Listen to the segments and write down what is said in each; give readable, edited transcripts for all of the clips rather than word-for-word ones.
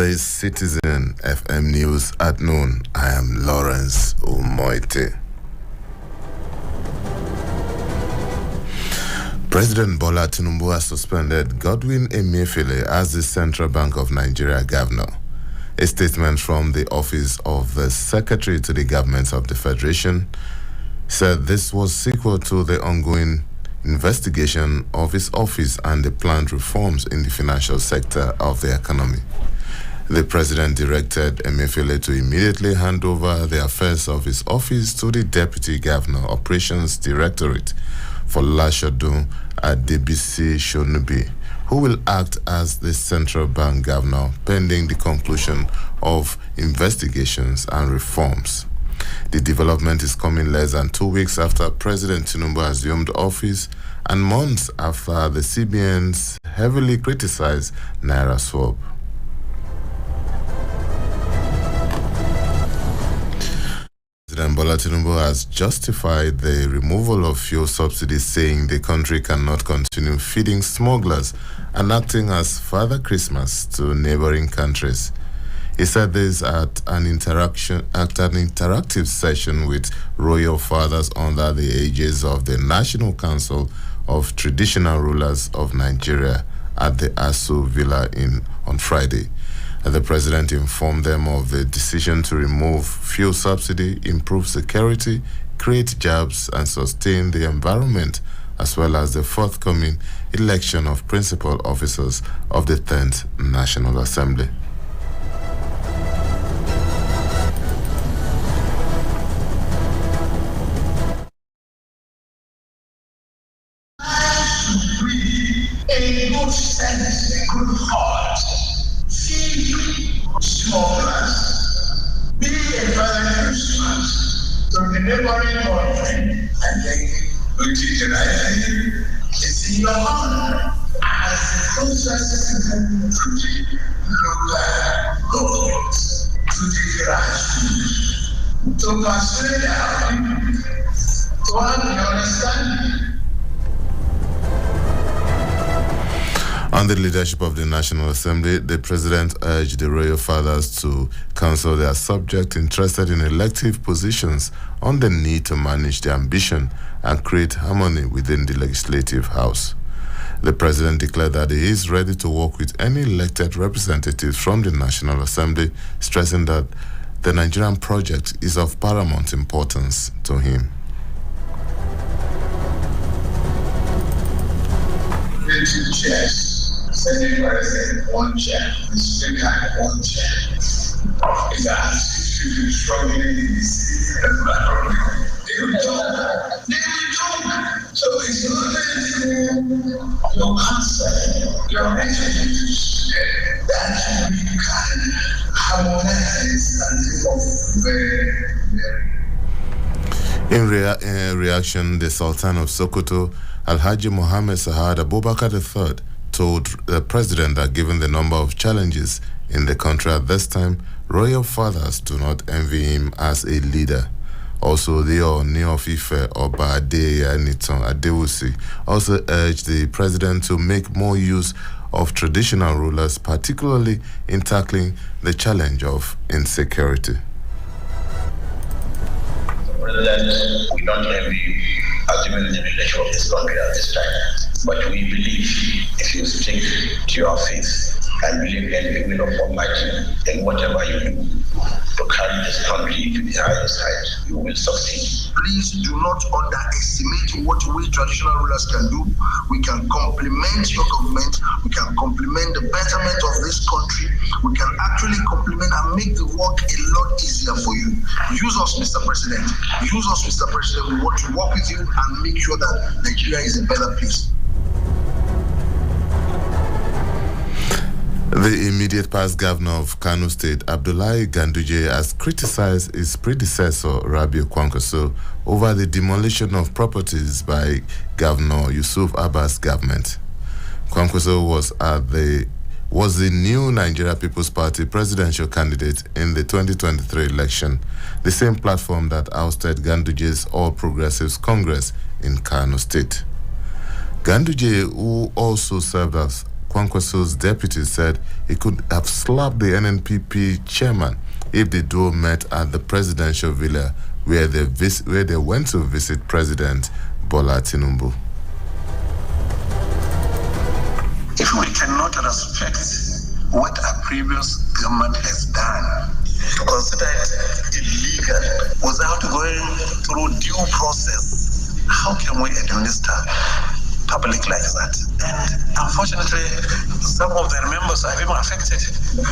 The Citizen FM News at noon. I am Lawrence Umoite. President Bola Tinubu has suspended Godwin Emefiele as the Central Bank of Nigeria governor. A statement from the office of the Secretary to the Government of the Federation said this was sequel to the ongoing investigation of his office and the planned reforms in the financial sector of the economy. The president directed Emefiele to immediately hand over the affairs of his office to the Deputy Governor Operations Directorate for Lashadun Adebisi Shonubi, who will act as the central bank governor pending the conclusion of investigations and reforms. The development is coming less than 2 weeks after President Tinubu assumed office and months after the CBN's heavily criticized Naira swap. President Bola Tinubu has justified the removal of fuel subsidies, saying the country cannot continue feeding smugglers and acting as Father Christmas to neighboring countries. He said this at an interactive session with royal fathers under the aegis of the National Council of Traditional Rulers of Nigeria at the Aso Villa on Friday. The president informed them of the decision to remove fuel subsidy, improve security, create jobs, and sustain the environment, as well as the forthcoming election of principal officers of the 10th National Assembly. A good sense, a good heart. See smugglers. Be a Father Christmas to the neighboring country, and then we teach it right here. It's in your hand as the process is putting local governments to the grassroots to persuade our people to have the understanding. Under the leadership of the National Assembly, the President urged the royal fathers to counsel their subjects interested in elective positions on the need to manage their ambition and create harmony within the Legislative House. The President declared that he is ready to work with any elected representatives from the National Assembly, stressing that the Nigerian project is of paramount importance to him. Senate President, one chair, the Speaker, one chair. It's as if you're struggling in this environment. They will talk. So it's not your answer, your messages that we can harmonize and develop very. In reaction, the Sultan of Sokoto, Alhaji Mohammed Sahad Abubakar III, told the president that given the number of challenges in the country at this time, royal fathers do not envy him as a leader. Also, the Ooni of Ife, Oba Adeyanitan Adewusi, also urged the president to make more use of traditional rulers, particularly in tackling the challenge of insecurity. President, we don't envy ultimately the leadership of this country at this time. But we believe if you stick to your faith and believe in the will of Almighty, then whatever you do to carry this country to the highest height, you will succeed. Please do not underestimate what we traditional rulers can do. We can complement your government. We can complement the betterment of this country. We can actually complement and make the work a lot easier for you. Use us, Mr. President. Use us, Mr. President. We want to work with you and make sure that Nigeria is a better place. The immediate past governor of Kano State, Abdullahi Ganduje, has criticized his predecessor, Rabiu Kwankwaso, over the demolition of properties by Governor Yusuf Abbas' government. Kwankwaso was the new Nigeria People's Party presidential candidate in the 2023 election, the same platform that ousted Ganduje's All Progressives Congress in Kano State. Ganduje, who also served as Kwankwaso's deputy said he could have slapped the NNPP chairman if the duo met at the presidential villa where they went to visit President Bola Tinubu. If we cannot respect what a previous government has done, to consider it illegal without going through due process, how can we administer public like that? And unfortunately, some of their members are even affected.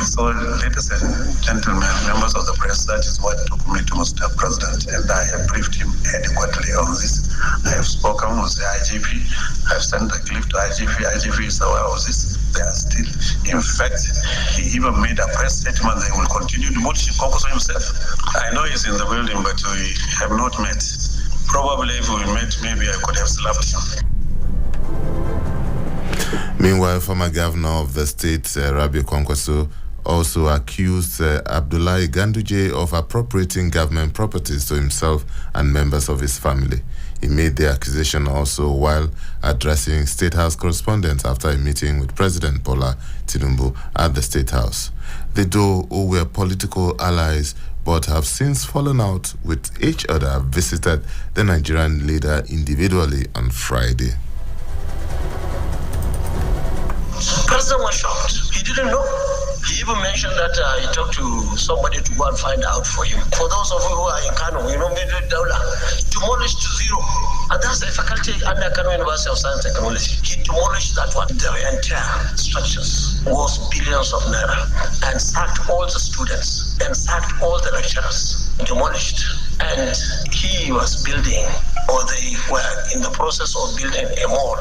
So, ladies and gentlemen, members of the press, that is what took me to Mr. President, and I have briefed him adequately on this. I have spoken with the IGP. I have sent a clip to IGP. IGP is aware of this. They are still, in fact, he even made a press statement they will continue demolishing Kwankwaso himself. I know he's in the building, but we have not met. Probably if we met, maybe I could have slapped him. Meanwhile, former governor of the state, Rabiu Kwankwaso, also accused Abdullahi Ganduje of appropriating government properties to himself and members of his family. He made the accusation also while addressing State House correspondents after a meeting with President Bola Tinubu at the State House. The duo, who were political allies but have since fallen out with each other, visited the Nigerian leader individually on Friday. President was shocked. He didn't know. He even mentioned that he talked to somebody to go and find out for him. For those of you who are in Kano, Middle Daula, demolished to zero. And that's a faculty under Kano University of Science and Technology. He demolished that one. The entire structures was billions of naira and sacked all the students and sacked all the lecturers. Demolished. And he was building, or they were in the process of building a mall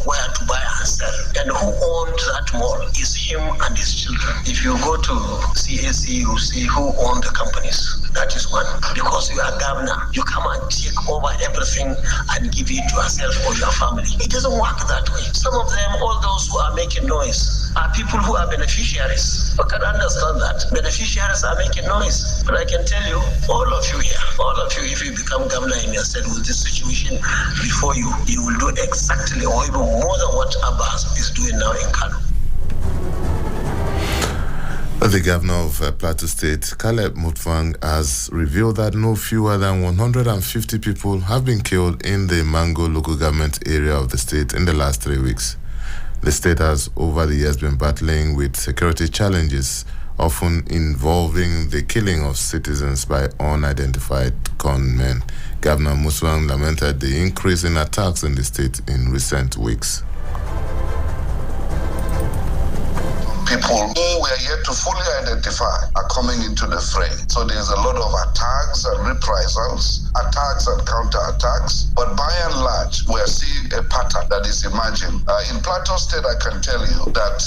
where to buy and sell. And who owned that mall is him and his children. If you go to CAC, you see who owned the companies. That is one. Because you are governor, you come and take over everything and give it to yourself or your family. It doesn't work that way. Some of them, all those who are making noise, are people who are beneficiaries. You can understand that. Beneficiaries are making noise. But I can tell you, all of you here, all of you, if you become governor in your state with this situation before you, you will do exactly or even more than what Abbas is doing now in Kano. The governor of Plateau State, Caleb Mutfwang, has revealed that no fewer than 150 people have been killed in the Mango local government area of the state in the last 3 weeks. The state has over the years been battling with security challenges, often involving the killing of citizens by unidentified gunmen. Governor Mutfwang lamented the increase in attacks in the state in recent weeks. People who were yet to fully identify are coming into the fray. So there's a lot of attacks and reprisals, attacks and counterattacks. But by and large, we're seeing a pattern that is emerging. In Plateau State, I can tell you that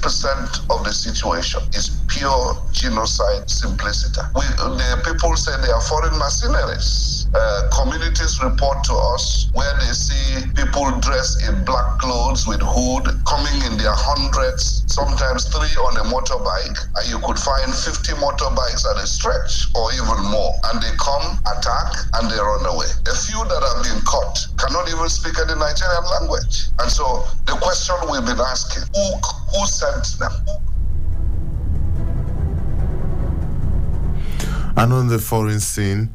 80% of the situation is pure genocide simplicity. The people say they are foreign mercenaries. Communities report to us where they see people dressed in black clothes with hood coming in their hundreds, sometimes 3 on a motorbike, and you could find 50 motorbikes at a stretch or even more. And they come, attack, and they run away. A few that have been caught cannot even speak any Nigerian language. And so the question we've been asking, who sent them? And on the foreign scene,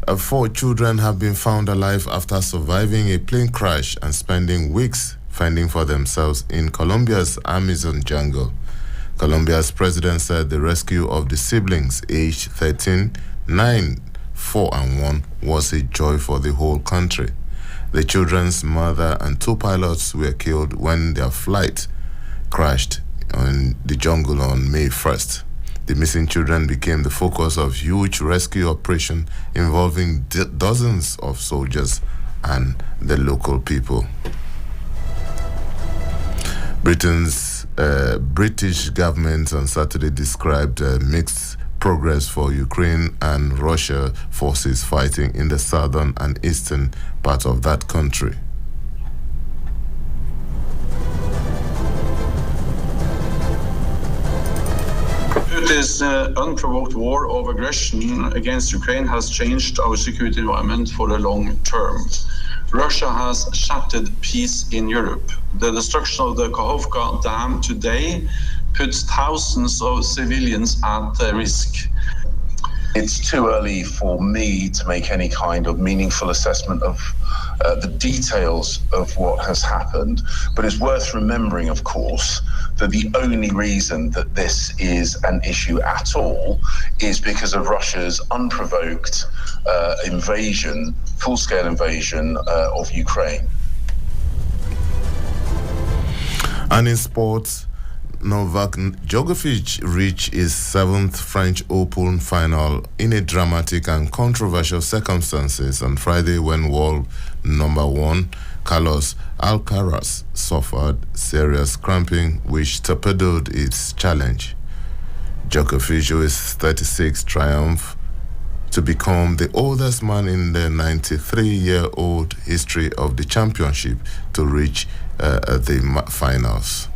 4 children have been found alive after surviving a plane crash and spending weeks fending for themselves in Colombia's Amazon jungle. Colombia's president said the rescue of the siblings aged 13, 9, 4 and 1 was a joy for the whole country. The children's mother and 2 pilots were killed when their flight crashed in the jungle on May 1st. The missing children became the focus of huge rescue operation involving dozens of soldiers and the local people. British government on Saturday described mixed progress for Ukraine and Russia forces fighting in the southern and eastern part of that country. Few This unprovoked war of aggression against Ukraine has changed our security environment for the long term. Russia has shattered peace in Europe. The destruction of the Kakhovka Dam today puts thousands of civilians at risk. It's too early for me to make any kind of meaningful assessment of the details of what has happened, but it's worth remembering, of course, that the only reason that this is an issue at all is because of Russia's unprovoked invasion, full-scale invasion of Ukraine. And in sports, Novak Djokovic reached his 7th French Open final in a dramatic and controversial circumstances on Friday when world number 1 Carlos Alcaraz suffered serious cramping which torpedoed its challenge. Djokovic, who is 36, triumphed to become the oldest man in the 93-year-old history of the championship to reach the finals.